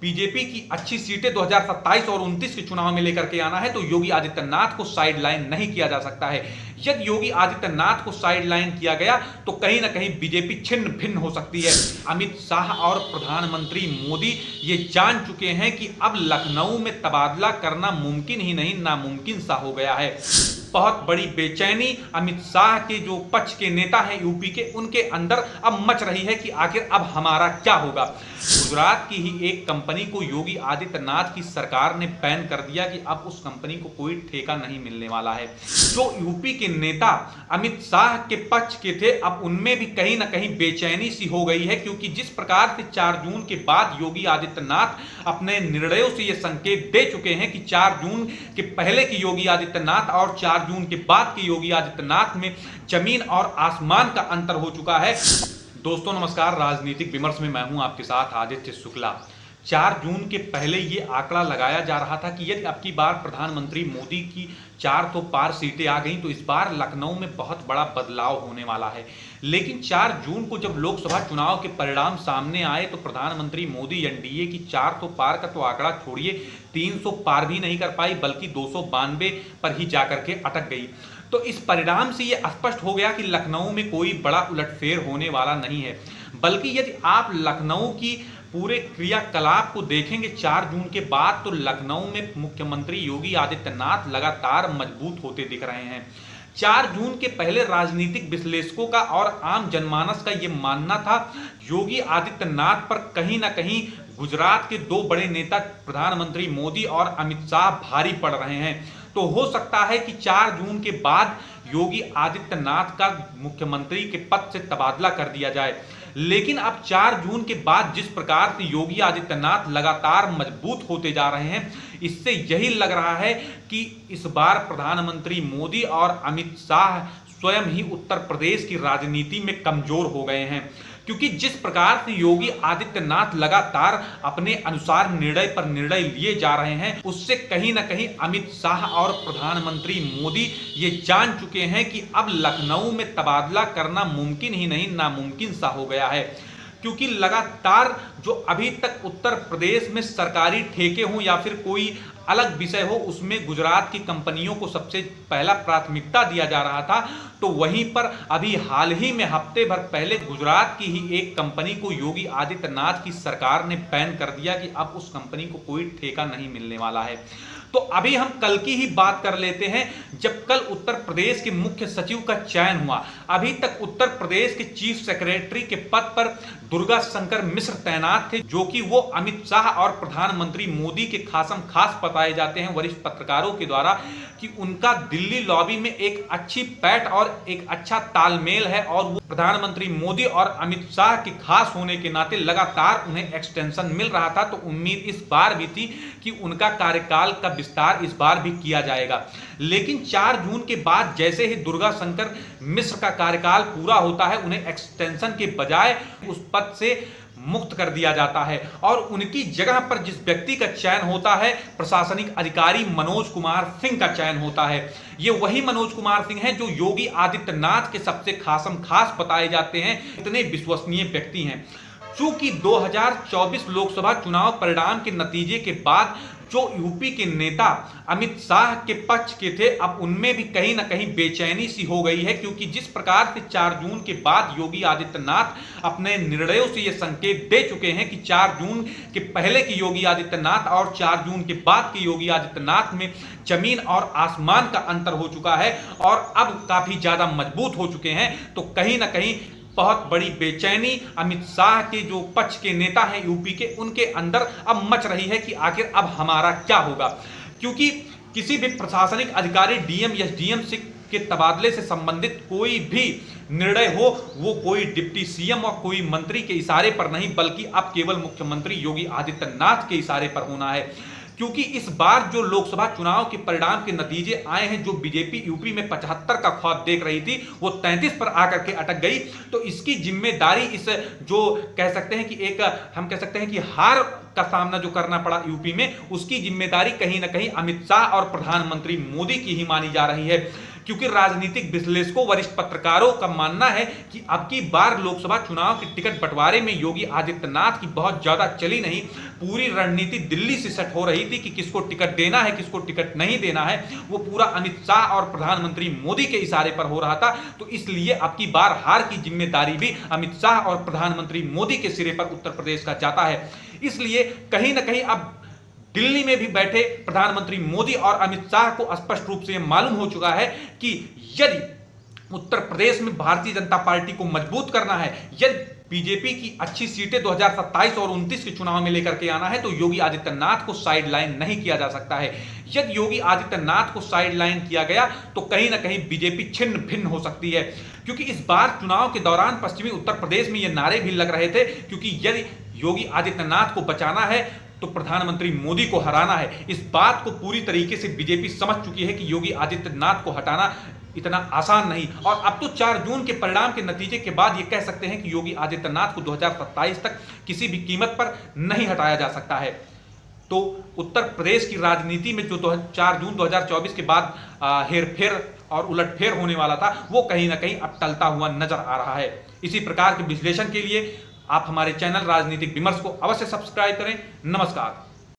BJP की अच्छी सीटें 2027 और 29 के चुनाव में लेकर के आना है तो योगी आदित्यनाथ को साइडलाइन नहीं किया जा सकता है। यदि योगी आदित्यनाथ को साइडलाइन किया गया तो कहीं ना कहीं बीजेपी छिन्न भिन्न हो सकती है। अमित शाह और प्रधानमंत्री मोदी ये जान चुके हैं कि अब लखनऊ में तबादला करना मुमकिन ही नहीं नामुमकिन सा हो गया है। बहुत बड़ी बेचैनी अमित शाह के जो पक्ष के नेता हैं यूपी के, उनके अंदर अब मच रही है कि आखिर अब हमारा क्या होगा। गुजरात की ही एक कंपनी को योगी आदित्यनाथ की सरकार ने बैन कर दिया कि अब उस कंपनी को कोई ठेका नहीं मिलने वाला है। जो यूपी के नेता अमित शाह के पक्ष के थे, अब उनमें भी कहीं ना कहीं बेचैनी सी हो गई है, क्योंकि जिस प्रकार से 4 जून के बाद योगी आदित्यनाथ अपने निर्णयों से यह संकेत दे चुके हैं कि 4 जून के पहले की योगी आदित्यनाथ और 4 जून के बाद के योगी आदित्यनाथ में जमीन और आसमान का अंतर हो चुका है। दोस्तों नमस्कार, राजनीतिक विमर्श में मैं हूं आपके साथ आदित्य शुक्ला। 4 जून के पहले ये आंकड़ा लगाया जा रहा था कि यदि अब की बार प्रधानमंत्री मोदी की 400 पार सीटें आ गई तो इस बार लखनऊ में बहुत बड़ा बदलाव होने वाला है। लेकिन 4 जून को जब लोकसभा चुनाव के परिणाम सामने आए तो प्रधानमंत्री मोदी एनडीए की 400 पार का तो आंकड़ा छोड़िए, 300 पार भी नहीं कर पाई, बल्कि 292 पर ही जाकर के अटक गई। तो इस परिणाम से यह स्पष्ट हो गया कि लखनऊ में कोई बड़ा उलटफेर होने वाला नहीं है। बल्कि यदि आप लखनऊ की पूरे क्रियाकलाप को देखेंगे 4 जून के बाद, तो लखनऊ में मुख्यमंत्री योगी आदित्यनाथ लगातार मजबूत होते दिख रहे हैं। 4 जून के पहले राजनीतिक विश्लेषकों का और आम जनमानस का यह मानना था योगी आदित्यनाथ पर कहीं ना कहीं गुजरात के 2 बड़े नेता प्रधानमंत्री मोदी और अमित शाह भारी पड़ रहे हैं। तो हो सकता है कि 4 जून के बाद योगी आदित्यनाथ का मुख्यमंत्री के पद से तबादला कर दिया जाए। लेकिन अब 4 जून के बाद जिस प्रकार से योगी आदित्यनाथ लगातार मजबूत होते जा रहे हैं, इससे यही लग रहा है कि इस बार प्रधानमंत्री मोदी और अमित शाह स्वयं ही उत्तर प्रदेश की राजनीति में कमजोर हो गए हैं। क्योंकि जिस प्रकार से योगी आदित्यनाथ लगातार अपने अनुसार निर्णय पर निर्णय लिए जा रहे हैं, उससे कहीं ना कहीं अमित शाह और प्रधानमंत्री मोदी ये जान चुके हैं कि अब लखनऊ में तबादला करना मुमकिन ही नहीं नामुमकिन सा हो गया है। क्योंकि लगातार जो अभी तक उत्तर प्रदेश में सरकारी ठेके हों या फिर कोई अलग विषय हो, उसमें गुजरात की कंपनियों को सबसे पहला प्राथमिकता दिया जा रहा था। तो वहीं पर अभी हाल ही में हफ्ते भर पहले गुजरात की ही एक कंपनी को योगी आदित्यनाथ की सरकार ने बैन कर दिया कि अब उस कंपनी को कोई ठेका नहीं मिलने वाला है। तो अभी हम कल की ही बात कर लेते हैं, जब कल उत्तर प्रदेश के मुख्य सचिव का चयन हुआ। अभी तक उत्तर प्रदेश के चीफ सेक्रेटरी के पद पर दुर्गा शंकर मिश्र तैनात थे, जो कि वो अमित शाह और प्रधानमंत्री मोदी के खासम खास बताए जाते हैं वरिष्ठ पत्रकारों के द्वारा कि उनका दिल्ली लॉबी में एक अच्छी पैठ और एक अच्छा तालमेल है और वो प्रधानमंत्री मोदी और अमित शाह के खास होने के नाते लगातार उन्हें एक्सटेंशन मिल रहा था। तो उम्मीद इस बार भी थी कि उनका कार्यकाल का विस्तार इस बार भी किया जाएगा। लेकिन 4 जून के बाद जैसे ही दुर्गा शंकर मिश्र का कार्यकाल पूरा होता है, उन्हें एक्सटेंशन के बजाय उस पद से मुक्त कर दिया जाता है और उनकी जगह पर जिस व्यक्ति का चयन होता है, प्रशासनिक अधिकारी मनोज कुमार सिंह का चयन होता है। ये वही मनोज कुमार सिंह हैं जो योगी आदित्यनाथ के सबसे खासम खास बताए जाते हैं, इतने विश्वसनीय व्यक्ति हैं। चूंकि 2024 लोकसभा चुनाव परिणाम के नतीजे के बाद जो यूपी के नेता अमित शाह के पक्ष के थे, अब उनमें भी कहीं ना कहीं बेचैनी सी हो गई है। क्योंकि जिस प्रकार से 4 जून के बाद योगी आदित्यनाथ अपने निर्णयों से ये संकेत दे चुके हैं कि 4 जून के पहले की योगी आदित्यनाथ और 4 जून के बाद के योगी आदित्यनाथ में जमीन और आसमान का अंतर हो चुका है और अब काफी ज्यादा मजबूत हो चुके हैं। तो कहीं ना कहीं बहुत बड़ी बेचैनी अमित शाह के जो पक्ष के नेता हैं यूपी के, उनके अंदर अब मच रही है कि आखिर अब हमारा क्या होगा। क्योंकि किसी भी प्रशासनिक अधिकारी डीएम एसडीएम के तबादले से संबंधित कोई भी निर्णय हो, वो कोई डिप्टी सीएम और कोई मंत्री के इशारे पर नहीं, बल्कि अब केवल मुख्यमंत्री योगी आदित्यनाथ के इशारे पर होना है। क्योंकि इस बार जो लोकसभा चुनाव के परिणाम के नतीजे आए हैं, जो बीजेपी यूपी में 75 का ख्वाब देख रही थी, वो 33 पर आकर के अटक गई। तो इसकी जिम्मेदारी इस जो कह सकते हैं कि एक हम कह सकते हैं कि हार का सामना जो करना पड़ा यूपी में, उसकी जिम्मेदारी कहीं ना कहीं अमित शाह और प्रधानमंत्री मोदी की ही मानी जा रही है। क्योंकि राजनीतिक विश्लेषकों वरिष्ठ पत्रकारों का मानना है कि अब की बार लोकसभा चुनाव के टिकट बंटवारे में योगी आदित्यनाथ की बहुत ज्यादा चली नहीं। पूरी रणनीति दिल्ली से सेट हो रही थी कि किसको टिकट देना है, किसको टिकट नहीं देना है। वो पूरा अमित शाह और प्रधानमंत्री मोदी के इशारे पर हो रहा था। तो इसलिए अब की बार हार की जिम्मेदारी भी अमित शाह और प्रधानमंत्री मोदी के सिरे पर उत्तर प्रदेश का जाता है। इसलिए कहीं ना कहीं अब दिल्ली में भी बैठे प्रधानमंत्री मोदी और अमित शाह को स्पष्ट रूप से यह मालूम हो चुका है कि यदि उत्तर प्रदेश में भारतीय जनता पार्टी को मजबूत करना है, यदि बीजेपी की अच्छी सीटें 2027 और 29 के चुनाव में लेकर के आना है, तो योगी आदित्यनाथ को साइड लाइन नहीं किया जा सकता है। यदि योगी आदित्यनाथ को साइड लाइन किया गया तो कहीं ना कहीं बीजेपी छिन्न भिन्न हो सकती है। क्योंकि इस बार चुनाव के दौरान पश्चिमी उत्तर प्रदेश में ये नारे भी लग रहे थे, क्योंकि यदि योगी आदित्यनाथ को बचाना है तो प्रधानमंत्री मोदी को हराना है। इस बात को पूरी तरीके से बीजेपी समझ चुकी है कि योगी आदित्यनाथ को हटाना इतना आसान नहीं। और अब तो 4 जून के परिणाम के नतीजे के बाद ये कह सकते हैं कि योगी आदित्यनाथ को 2027 तक किसी भी कीमत पर नहीं हटाया जा सकता है। तो उत्तर प्रदेश की राजनीति में जो 4 जून 2024 के बाद हेरफेर और उलटफेर होने वाला था, वो कहीं ना कहीं अब टलता हुआ नजर आ रहा है। इसी प्रकार के विश्लेषण के लिए आप हमारे चैनल राजनीतिक विमर्श को अवश्य सब्सक्राइब करें। नमस्कार।